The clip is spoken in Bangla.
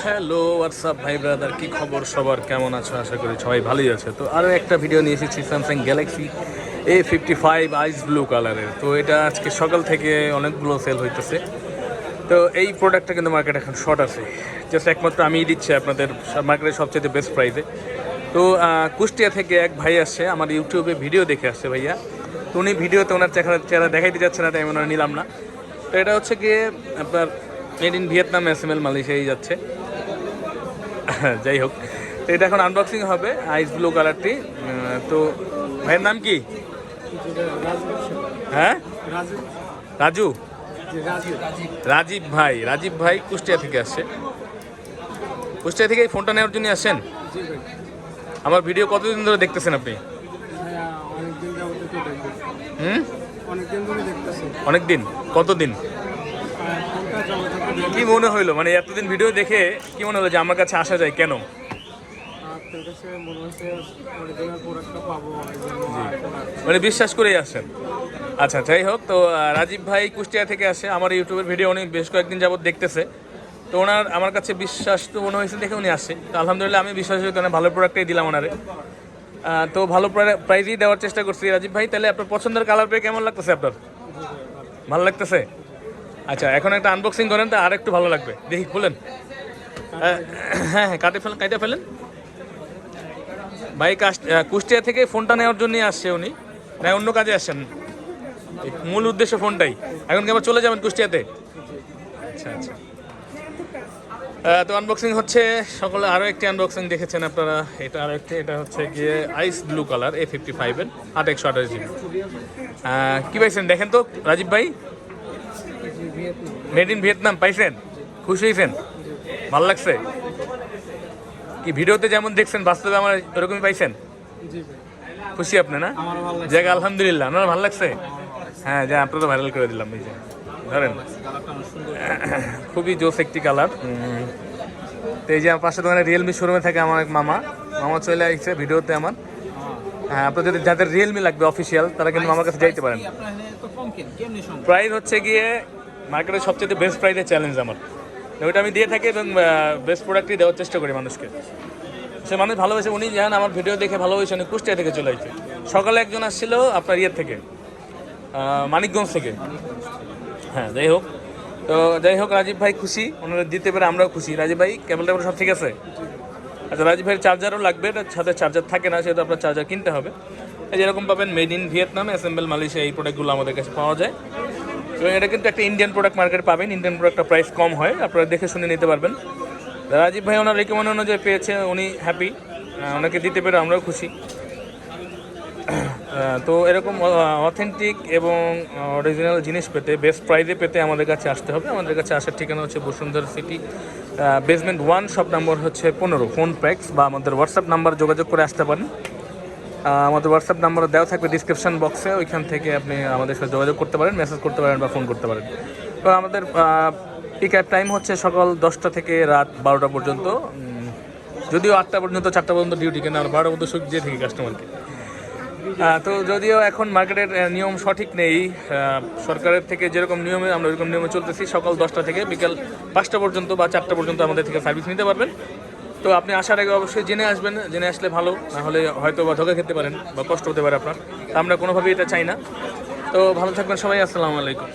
হ্যালো হোয়াটসঅ্যাপ ভাই ব্রাদার, কি খবর সবার? কেমন আছো? আশা করি সবাই ভালোই আছে। তো আরও একটা ভিডিও নিয়ে এসেছি স্যামসাং গ্যালাক্সি A55 আইস ব্লু কালারের। তো এটা আজকে সকাল থেকে অনেকগুলো সেল হইতেছে। তো এই প্রোডাক্টটা কিন্তু মার্কেট এখন শর্ট আছে, জাস্ট একমাত্র আমিই দিচ্ছি আপনাদের মার্কেটের সবচেয়ে বেস্ট প্রাইসে। তো কুষ্টিয়া থেকে এক ভাই আসছে, আমার ইউটিউবে ভিডিও দেখে আসছে ভাইয়া। তো উনি ভিডিওতে ওনার চেহারা দেখাইতে যাচ্ছে না, তাই আমি ওনার নিলাম না। তো এটা হচ্ছে গিয়ে আপনার মেড ইন ভিয়েতনাম, SML মালয়েশিয়াই যাচ্ছে। যাই হোক, তো এটা এখন আনবক্সিং হবে আইস ব্লু কালারটি। তো ভাইয়ের নাম কি? হ্যাঁ, রাজু, রাজীব ভাই কুষ্টিয়া থেকে আসছে। কুষ্টিয়া থেকে এই ফোনটা নেওয়ার জন্য আসেন? আমার ভিডিও কতদিন ধরে দেখতেছেন আপনি? অনেকদিন। কতদিন? কি মনে হইলো, মানে এতদিন ভিডিও দেখে কি মনে হলো যে আমার কাছে আসা যায় কেন? মানে বিশ্বাস করেই আসেন। আচ্ছা, যাই হোক, তো রাজীব ভাই কুষ্টিয়া থেকে আসে, আমার ইউটিউবের ভিডিও উনি বেশ কয়েকদিন যাবত দেখতেছে। তো ওনার আমার কাছে বিশ্বাস তো মনে হয়েছে দেখে উনি আসে। তো আলহামদুলিল্লাহ আমি বিশ্বাস কারণে ভালো প্রোডাক্টই দিলাম ওনারে। তো ভালো প্রাইজই দেওয়ার চেষ্টা করছি। রাজীব ভাই, তাহলে আপনার পছন্দের কালার পেয়ে কেমন লাগতেছে আপনার? ভালো লাগতেছে? আচ্ছা, এখন একটা আনবক্সিং করেন, তো আর একটু ভালো লাগবে। দেখি, খুলেন। হ্যাঁ হ্যাঁ, কাটে ফেলেন ভাই। কুষ্টিয়া থেকে ফোনটা নেওয়ার জন্যই আসছে উনি, না অন্য কাজে আসছেন? মূল উদ্দেশ্য ফোনটাই। এখন কি আবার চলে যাবেন কুষ্টিয়াতে? আচ্ছা আচ্ছা। তো আনবক্সিং হচ্ছে সকলে। আরও একটি আনবক্সিং দেখেছেন আপনারা, এটা আরও একটি। এটা হচ্ছে গিয়ে আইস ব্লু কালার A55-এর 8/128GB। কী পাইছেন দেখেন তো রাজীব ভাই? মেড ইন ভিয়েতনাম পাইছেন? খুশি হয়েছেন? ভালো লাগছে? কি ভিডিওতে যেমন দেখছেন বাস্তবে আমার ওরকমই পাইছেন? খুশি আপনি না? জায়গা আলহামদুলিল্লাহ, আপনার ভালো লাগছে? হ্যাঁ, যা আপনারা ভাইরাল করে দিলাম। এই যে ধরেন, খুবই জোস একটি কালার। তো এই যে আমার পাশে দোকানে রিয়েলমি শোরুমে থাকে আমার এক মামা চলে আসছে ভিডিওতে আমার। হ্যাঁ, আপনাদের যাদের রিয়েলমি লাগবে অফিসিয়াল, তারা কিন্তু আমার কাছে যাইতে পারেন। প্রাইস হচ্ছে গিয়ে মার্কেটের সবচেয়ে বেস্ট প্রাইসে চ্যালেঞ্জ আমার, ওইটা আমি দিয়ে থাকি এবং বেস্ট প্রোডাক্টই দেওয়ার চেষ্টা করি মানুষকে। সে মানুষ ভালোবাসে। উনি যেন আমার ভিডিও দেখে ভালোবাসে, উনি কুষ্টিয়া থেকে চলে আসছে। সকালে একজন আসছিল আপনার ইয়ের থেকে, মানিকগঞ্জ থেকে। হ্যাঁ, যাই হোক রাজীব ভাই খুশি, ওনারা দিতে পেরে আমরাও খুশি। রাজীব ভাই, কেবল টেবল সব ঠিক আছে? আচ্ছা, রাজীব ভাইয়ের চার্জারও লাগবে, এটার সাথে চার্জার থাকে না, সেহেতু আপনার চার্জার কিনতে হবে। যেরকম পাবেন made in Vietnam, SML Malaysia, এই প্রোডাক্টগুলো আমাদের কাছে পাওয়া যায়। এবং এটা কিন্তু একটা ইন্ডিয়ান প্রোডাক্ট, মার্কেটে পাবেন। ইন্ডিয়ান প্রোডাক্টটা প্রাইস কম হয়, আপনারা দেখে শুনে নিতে পারবেন। রাজীব ভাই ওনার রেকমেন্ড অনুযায়ী পেয়েছে, উনি হ্যাপি, ওনাকে দিতে পেরে আমরাও খুশি। তো এরকম অথেন্টিক এবং অরিজিনাল জিনিস পেতে, বেস্ট প্রাইজে পেতে আমাদের কাছে আসতে হবে। আমাদের কাছে আসার ঠিকানা হচ্ছে Bashundhara city, basement 1, shop number হচ্ছে 15, ফোন প্যাক্স, বা আমাদের হোয়াটসঅ্যাপ নাম্বার যোগাযোগ করে আসতে পারেন। আমাদের হোয়াটসঅ্যাপ নাম্বার দেওয়া থাকবে ডিসক্রিপশন বক্সে, ওইখান থেকে আপনি আমাদের সাথে যোগাযোগ করতে পারেন, মেসেজ করতে পারেন বা ফোন করতে পারেন। তো আমাদের পিক আপ টাইম হচ্ছে সকাল 10টা থেকে রাত 12টা পর্যন্ত। যদিও 8টা পর্যন্ত, 4টা পর্যন্ত ডিউটি, কেন আর 12টা পর্যন্ত সুযোগ দিয়ে থাকি কাস্টমারকে। তো যদিও এখন মার্কেটের নিয়ম সঠিক নেই, সরকারের থেকে যেরকম নিয়মে আমরা ওইরকম নিয়মে চলতেছি। সকাল 10টা থেকে বিকাল 5টা পর্যন্ত বা 4টা পর্যন্ত আমাদের থেকে সার্ভিস নিতে পারবেন। তো আপনি আসার আগে অবশ্যই জেনে আসবেন, জেনে আসলে ভালো, না হলে হয়তো বা ধোকা খেতে পারেন বা কষ্ট হতে পারে আপনার। আমরা কোনোভাবেই এটা চাই না। তো ভালো থাকবেন সবাই, আসসালামু আলাইকুম।